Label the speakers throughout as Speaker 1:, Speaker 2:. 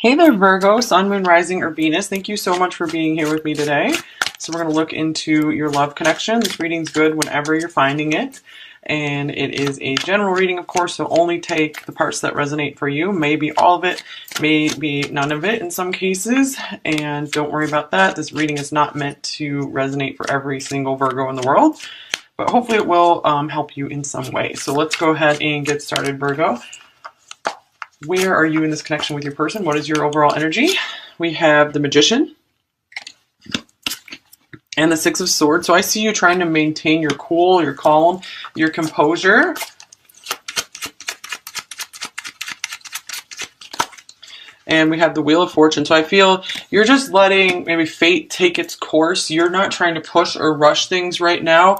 Speaker 1: Hey there, Virgo, Sun, Moon, Rising, or Venus. Thank you so much for being here with me today. So we're going to look into your love connection. This reading's good whenever you're finding it. And it is a general reading, of course, so only take the parts that resonate for you. Maybe all of it, maybe none of it in some cases. And don't worry about that. This reading is not meant to resonate for every single Virgo in the world. But hopefully it will help you in some way. So let's go ahead and get started, Virgo. Where are you in this connection with your person? What is your overall energy? We have the Magician and the Six of Swords. So I see you trying to maintain your cool, your calm, your composure. And we have the Wheel of Fortune. So I feel you're just letting maybe fate take its course. You're not trying to push or rush things right now.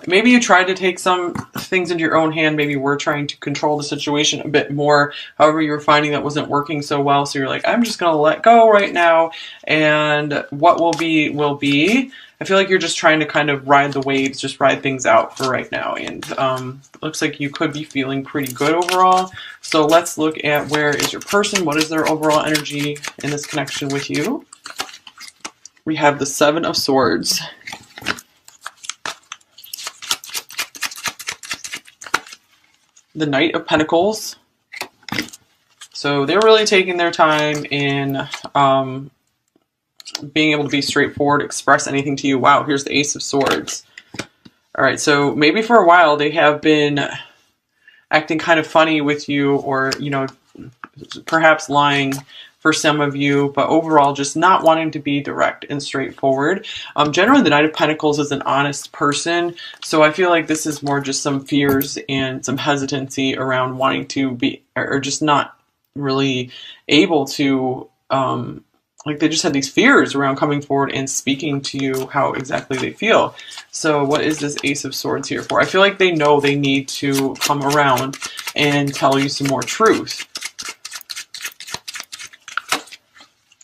Speaker 1: Maybe you tried to take some things into your own hand. Maybe we're trying to control the situation a bit more. However, you were finding that wasn't working so well. So you're like, I'm just going to let go right now. And what will be, will be. I feel like you're just trying to kind of ride the waves, just ride things out for right now. And looks like you could be feeling pretty good overall. So let's look at where is your person? What is their overall energy in this connection with you? We have the Seven of Swords. The Knight of Pentacles. So they're really taking their time in being able to be straightforward, express anything to you. Wow, here's the Ace of Swords. All right, so maybe for a while they have been acting kind of funny with you, or, you know, perhaps lying for some of you, but overall just not wanting to be direct and straightforward. Generally, the Knight of Pentacles is an honest person, so I feel like this is more just some fears and some hesitancy around wanting to be, or just not really able to, like they just had these fears around coming forward and speaking to you how exactly they feel. So what is this Ace of Swords here for? I feel like they know they need to come around and tell you some more truth.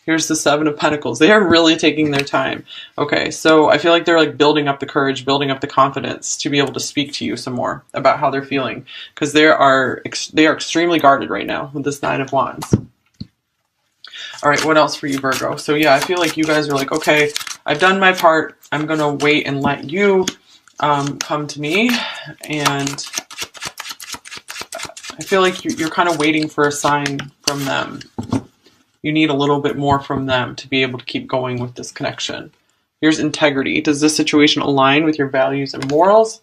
Speaker 1: Here's the Seven of Pentacles. They are really taking their time. Okay, so I feel like they're like building up the courage, building up the confidence to be able to speak to you some more about how they're feeling. Because they are extremely guarded right now with this Nine of Wands. All right, what else for you, Virgo? So yeah, I feel like you guys are like, okay, I've done my part. I'm going to wait and let you come to me. And I feel like you're kind of waiting for a sign from them. You need a little bit more from them to be able to keep going with this connection. Here's integrity. Does this situation align with your values and morals?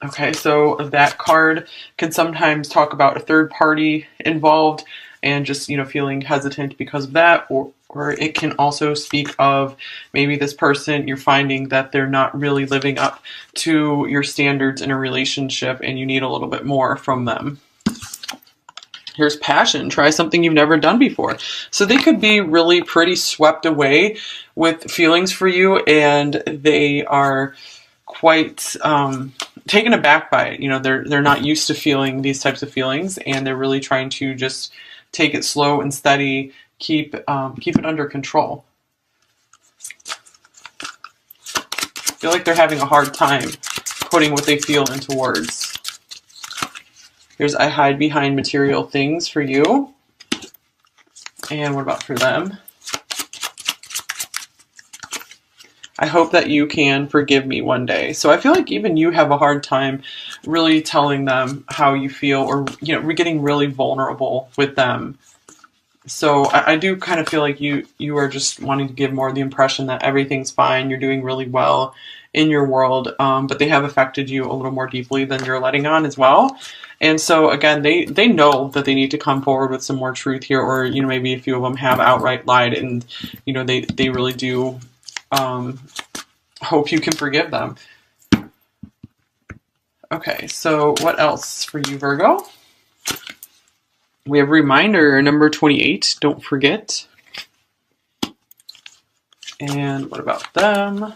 Speaker 1: Okay, so that card can sometimes talk about a third party involved and just, you know, feeling hesitant because of that, or it can also speak of maybe this person, you're finding that they're not really living up to your standards in a relationship and you need a little bit more from them. Here's passion. Try something you've never done before. So they could be really pretty swept away with feelings for you, and they are quite taken aback by it. You know, they're not used to feeling these types of feelings, and they're really trying to just take it slow and steady, keep it under control. I feel like they're having a hard time putting what they feel into words. Here's I hide behind material things for you. And what about for them? I hope that you can forgive me one day. So I feel like even you have a hard time really telling them how you feel, or, you know, we're getting really vulnerable with them. So I do kind of feel like you are just wanting to give more the impression that everything's fine, you're doing really well in your world, but they have affected you a little more deeply than you're letting on as well. And so again, they know that they need to come forward with some more truth here, or, you know, maybe a few of them have outright lied, and, you know, they really do hope you can forgive them. Okay, so what else for you, Virgo? We have reminder number 28, don't forget. And what about them?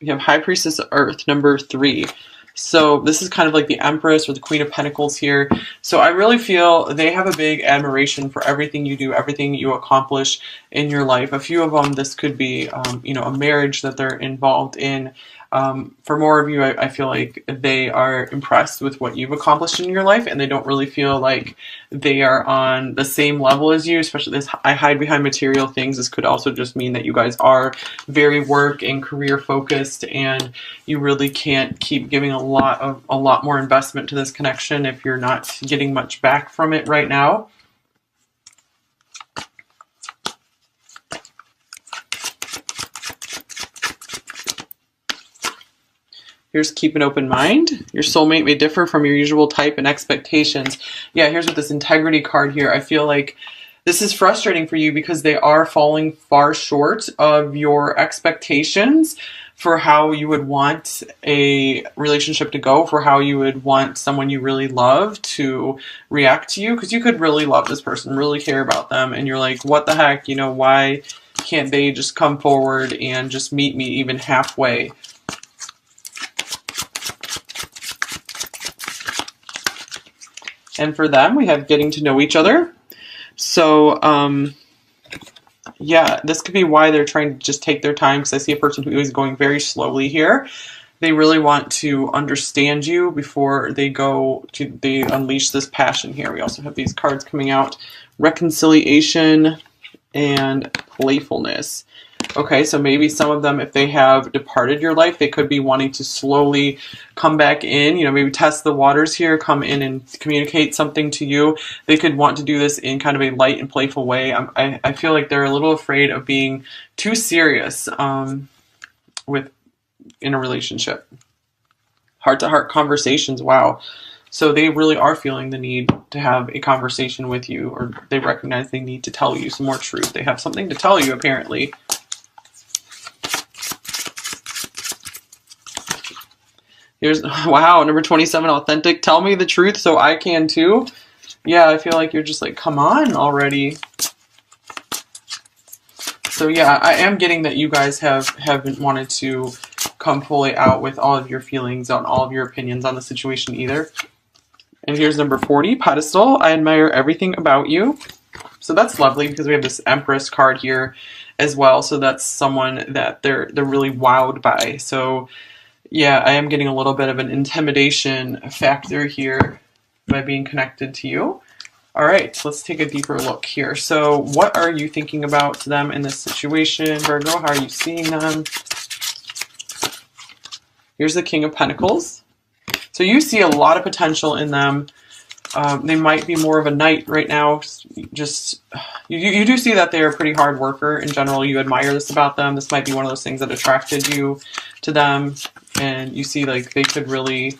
Speaker 1: We have High Priestess of Earth, number 3. So this is kind of like the Empress or the Queen of Pentacles here. So I really feel they have a big admiration for everything you do, everything you accomplish in your life. A few of them, this could be, you know, a marriage that they're involved in. For more of you, I feel like they are impressed with what you've accomplished in your life, and they don't really feel like they are on the same level as you, especially this I hide behind material things. This could also just mean that you guys are very work and career focused, and you really can't keep giving a lot more investment to this connection if you're not getting much back from it right now. Here's keep an open mind. Your soulmate may differ from your usual type and expectations. Yeah, here's with this integrity card here. I feel like this is frustrating for you because they are falling far short of your expectations for how you would want a relationship to go, for how you would want someone you really love to react to you. Because you could really love this person, really care about them, and you're like, what the heck, you know, why can't they just come forward and just meet me even halfway? And for them, we have getting to know each other. So, yeah, this could be why they're trying to just take their time, because I see a person who is going very slowly here. They really want to understand you before they unleash this passion here. We also have these cards coming out: reconciliation and playfulness. Okay, so maybe some of them, if they have departed your life, they could be wanting to slowly come back in, you know, maybe test the waters here, come in and communicate something to you. They could want to do this in kind of a light and playful way. I feel like they're a little afraid of being too serious in a relationship. Heart-to-heart conversations, wow. So they really are feeling the need to have a conversation with you, or they recognize they need to tell you some more truth. They have something to tell you, apparently. Here's, wow, number 27, authentic. Tell me the truth so I can too. Yeah, I feel like you're just like, come on already. So yeah, I am getting that you guys haven't wanted to come fully out with all of your feelings on all of your opinions on the situation either. And here's number 40, pedestal. I admire everything about you. So that's lovely because we have this Empress card here as well. So that's someone that they're really wowed by. So yeah, I am getting a little bit of an intimidation factor here by being connected to you. All right, let's take a deeper look here. So what are you thinking about them in this situation, Virgo? How are you seeing them? Here's the King of Pentacles. So you see a lot of potential in them. They might be more of a knight right now. Just you do see that they're a pretty hard worker in general. You admire this about them. This might be one of those things that attracted you to them. And you see like they could really,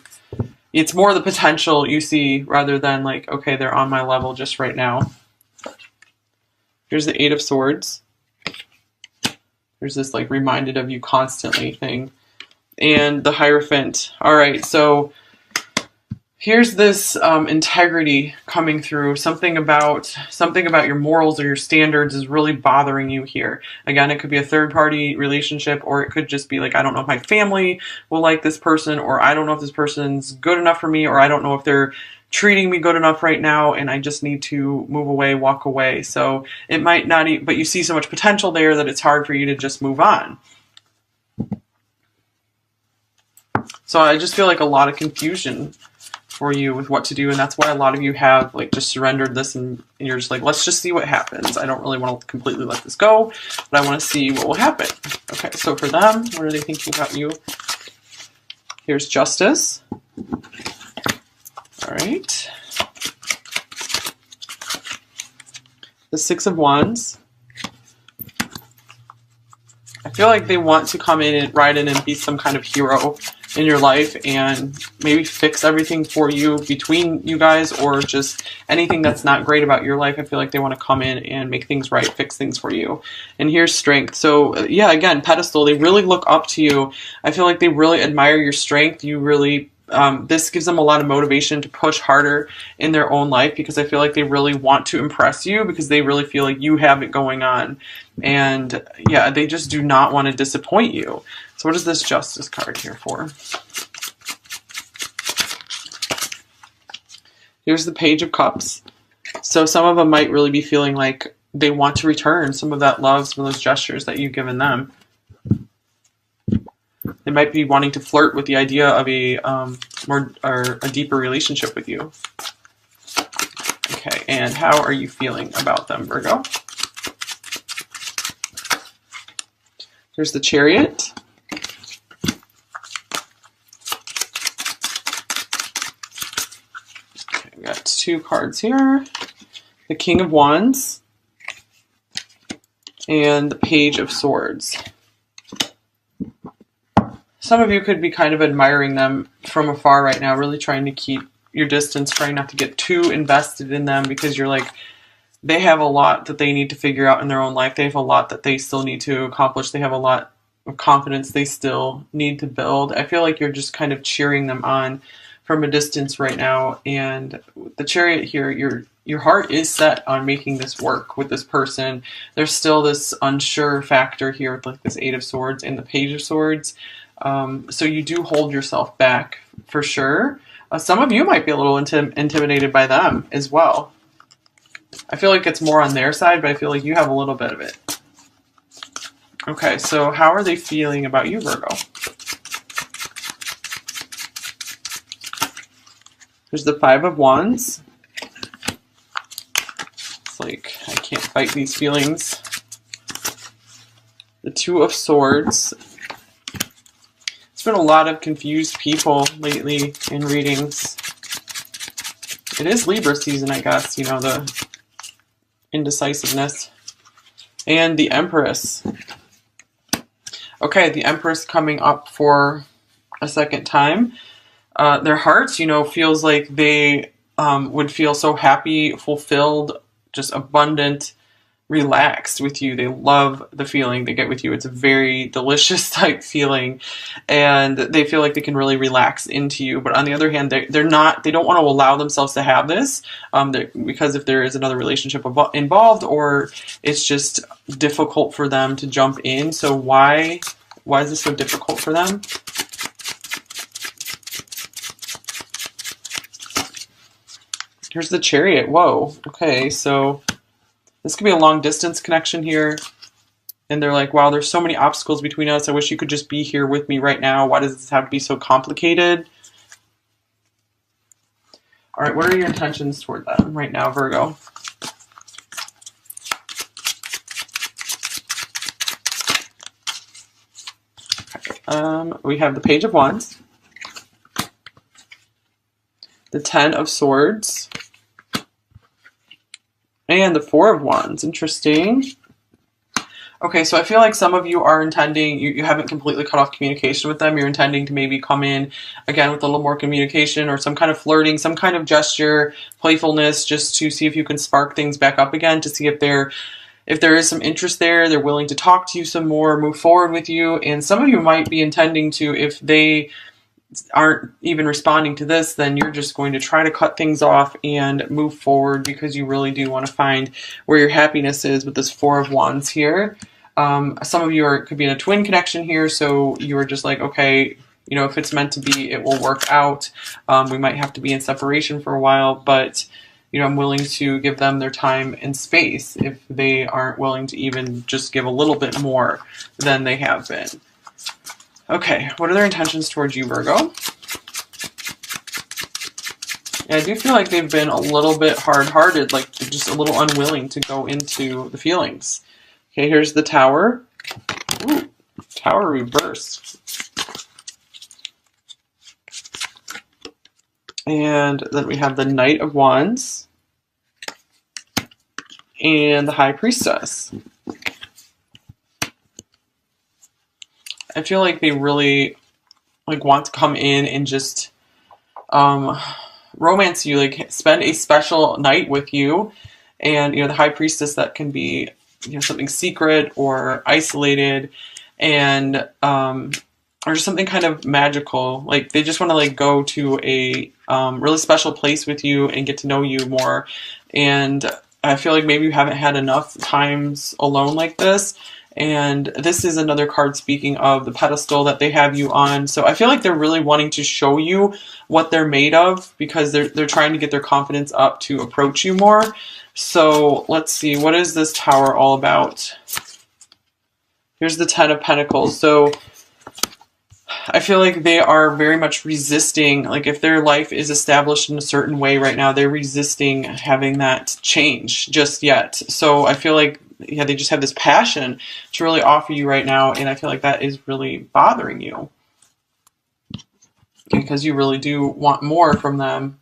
Speaker 1: it's more the potential you see rather than like, okay, they're on my level just right now. Here's the 8 of Swords. There's this like reminded of you constantly thing. And the Hierophant. All right, so here's this integrity coming through. Something about your morals or your standards is really bothering you here. Again, it could be a third-party relationship, or it could just be like, I don't know if my family will like this person, or I don't know if this person's good enough for me, or I don't know if they're treating me good enough right now, and I just need to move away, walk away. So it might not, but you see so much potential there that it's hard for you to just move on. So I just feel like a lot of confusion for you with what to do, and that's why a lot of you have like just surrendered this, and you're just like, let's just see what happens. I don't really want to completely let this go, but I want to see what will happen. Okay, so for them, what are they thinking about you? Here's Justice. All right. The 6 of Wands. I feel like they want to come in and ride in and be some kind of hero in your life and maybe fix everything for you between you guys, or just anything that's not great about your life. I feel like they want to come in and make things right, fix things for you. And here's Strength. So yeah, again, pedestal, they really look up to you. I feel like they really admire your strength. You really, this gives them a lot of motivation to push harder in their own life, because I feel like they really want to impress you, because they really feel like you have it going on. And yeah, they just do not want to disappoint you. So what is this Justice card here for? Here's the Page of Cups. So some of them might really be feeling like they want to return some of that love, some of those gestures that you've given them. They They might be wanting to flirt with the idea of a a deeper relationship with you. Okay, and how are you feeling about them, Virgo? Here's the Chariot. Okay, we got 2 cards here. The King of Wands and the Page of Swords. Some of you could be kind of admiring them from afar right now, really trying to keep your distance, trying not to get too invested in them, because you're like, they have a lot that they need to figure out in their own life. They have a lot that they still need to accomplish. They have a lot of confidence they still need to build. I feel like you're just kind of cheering them on from a distance right now. And the Chariot here, your heart is set on making this work with this person. There's still this unsure factor here with like this 8 of Swords and the Page of Swords. So you do hold yourself back for sure. Some of you might be a little intimidated by them as well. I feel like it's more on their side, but I feel like you have a little bit of it. Okay, so how are they feeling about you, Virgo? There's the 5 of Wands. It's like, I can't fight these feelings. The 2 of Swords. It's been a lot of confused people lately in readings. It is Libra season, I guess, you know, the indecisiveness. And the Empress. Okay, the Empress coming up for a second time. Their hearts, you know, feels like they would feel so happy, fulfilled, just abundant, relaxed with you. They love the feeling they get with you. It's a very delicious type feeling, and they feel like they can really relax into you. But on the other hand, they don't want to allow themselves to have this because if there is another relationship involved, or it's just difficult for them to jump in. So why is this so difficult for them? Here's the Chariot. Whoa. Okay, so this could be a long distance connection here. And they're like, wow, there's so many obstacles between us. I wish you could just be here with me right now. Why does this have to be so complicated? All right, what are your intentions toward them right now, Virgo? Okay. We have the Page of Wands. The 10 of Swords. And the 4 of Wands. Interesting. Okay, so I feel like some of you are intending, you haven't completely cut off communication with them. You're intending to maybe come in, again, with a little more communication or some kind of flirting, some kind of gesture, playfulness, just to see if you can spark things back up again, to see if there is some interest there, they're willing to talk to you some more, move forward with you. And some of you might be intending to, if they aren't even responding to this, then you're just going to try to cut things off and move forward, because you really do want to find where your happiness is with this 4 of Wands here. Some of you could be in a twin connection here, so you are just like, okay, you know, if it's meant to be, it will work out. We might have to be in separation for a while, but you know, I'm willing to give them their time and space if they aren't willing to even just give a little bit more than they have been. Okay, what are their intentions towards you, Virgo? Yeah, I do feel like they've been a little bit hard-hearted, like just a little unwilling to go into the feelings. Okay, here's the Tower. Ooh, Tower reversed. And then we have the Knight of Wands and the High Priestess. I feel like they really want to come in and just romance you, like spend a special night with you. And you know, the High Priestess, that can be, you know, something secret or isolated, and or just something kind of magical. Like they just want to like go to a really special place with you and get to know you more. And I feel like maybe you haven't had enough times alone like this. And this is another card speaking of the pedestal that they have you on. So I feel like they're really wanting to show you what they're made of, because they're trying to get their confidence up to approach you more. So let's see, what is this Tower all about? Here's the 10 of Pentacles. So I feel like they are very much resisting, like if their life is established in a certain way right now, they're resisting having that change just yet. So I feel like, yeah, they just have this passion to really offer you right now, and I feel like that is really bothering you because you really do want more from them.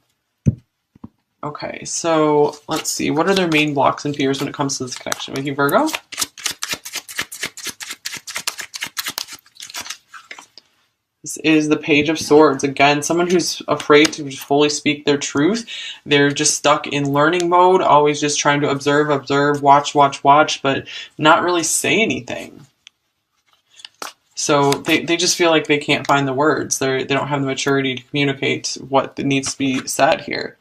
Speaker 1: Okay, so let's see. What are their main blocks and fears when it comes to this connection with you, Virgo? This is the Page of Swords. Again, someone who's afraid to fully speak their truth. They're just stuck in learning mode, always just trying to observe, watch, but not really say anything. So they just feel like they can't find the words. They don't have the maturity to communicate what needs to be said here.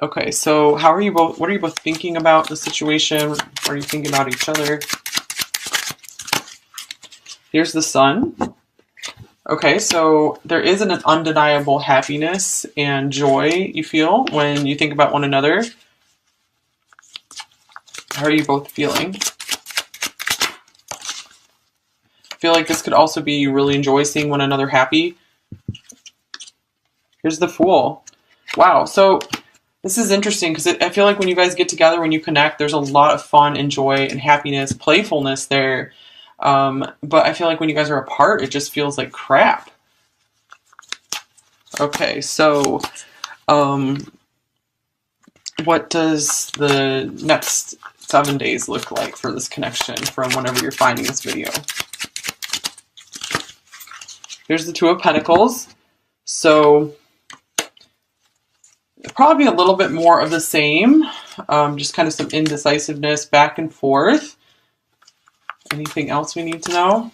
Speaker 1: Okay, so how are you both? What are you both thinking about the situation? What are you thinking about each other? Here's the Sun. Okay, so there is an undeniable happiness and joy you feel when you think about one another. How are you both feeling? I feel like this could also be you really enjoy seeing one another happy. Here's the Fool. Wow, so this is interesting because I feel like when you guys get together, when you connect, there's a lot of fun and joy and happiness, playfulness there. But I feel like when you guys are apart, it just feels like crap. Okay, so what does the next 7 days look like for this connection from whenever you're finding this video? Here's the Two of Pentacles. So probably a little bit more of the same, just kind of some indecisiveness back and forth. Anything else we need to know?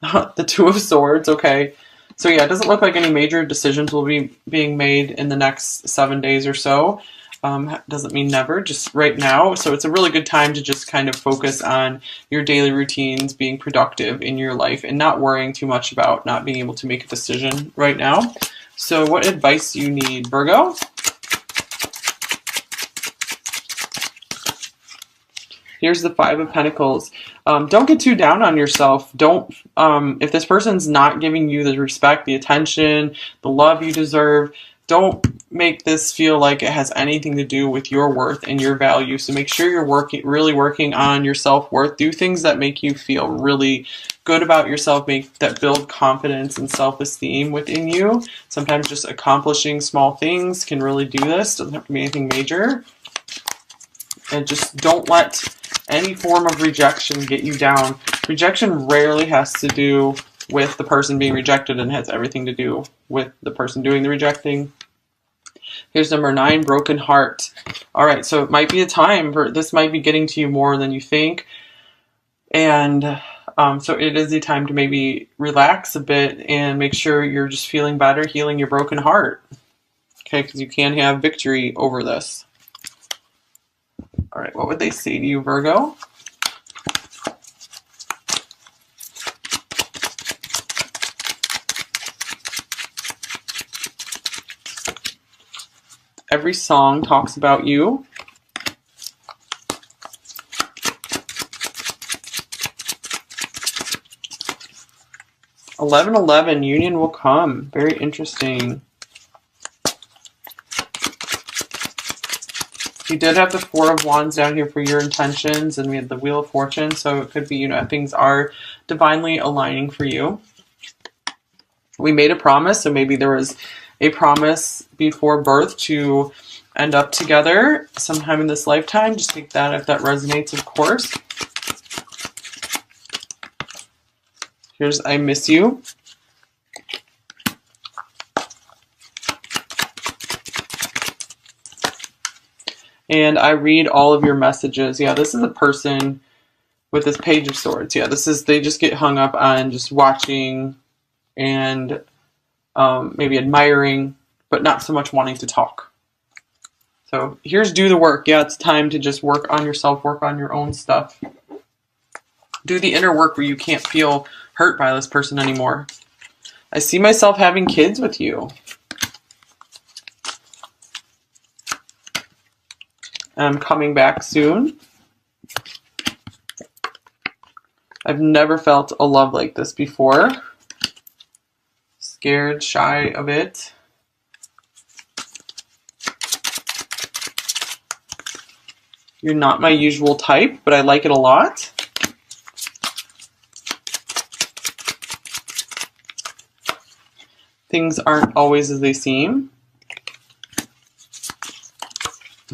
Speaker 1: The Two of Swords, okay. So yeah, it doesn't look like any major decisions will be being made in the next 7 days or so. Doesn't mean never, just right now. So it's a really good time to just kind of focus on your daily routines, being productive in your life, and not worrying too much about not being able to make a decision right now. So what advice do you need, Virgo? Here's the Five of Pentacles. Don't get too down on yourself. Don't, if this person's not giving you the respect, the attention, the love you deserve, don't make this feel like it has anything to do with your worth and your value. So make sure you're really working on your self-worth. Do things that make you feel really good about yourself, that build confidence and self-esteem within you. Sometimes just accomplishing small things can really do this. Doesn't have to be anything major. And just don't let any form of rejection get you down. Rejection rarely has to do with the person being rejected and has everything to do with the person doing the rejecting. Here's number 9, Broken Heart. All right, so it might be a time for this might be getting to you more than you think. And so it is a time to maybe relax a bit and make sure you're just feeling better, healing your broken heart. Okay, because you can have victory over this. All right, what would they say to you, Virgo? Every song talks about you. (11:11), union will come. Very interesting. You did have the Four of Wands down here for your intentions, and we had the Wheel of Fortune, so it could be, things are divinely aligning for you. We made a promise, so maybe there was a promise before birth to end up together sometime in this lifetime. Just take that if that resonates, of course. Here's I Miss You. And I read all of your messages. Yeah, this is a person with this Page of Swords. Yeah, they just get hung up on just watching and maybe admiring, but not so much wanting to talk. So here's do the work. Yeah, it's time to just work on yourself, work on your own stuff. Do the inner work where you can't feel hurt by this person anymore. I see myself having kids with you. I'm coming back soon. I've never felt a love like this before. scared, shy of it. You're not my usual type, but I like it a lot. Things aren't always as they seem.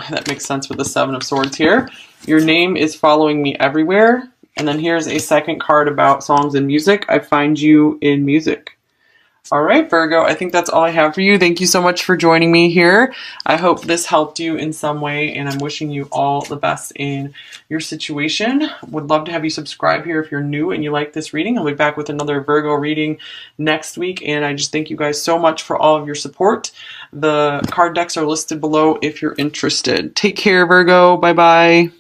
Speaker 1: That makes sense with the Seven of Swords here. Your name is following me everywhere. And then here's a second card about songs and music. I find you in music. All right, Virgo, I think that's all I have for you. Thank you so much for joining me here. I hope this helped you in some way, and I'm wishing you all the best in your situation. Would love to have you subscribe here if you're new and you like this reading. I'll be back with another Virgo reading next week, and I just thank you guys so much for all of your support. The card decks are listed below if you're interested. Take care, Virgo. Bye-bye.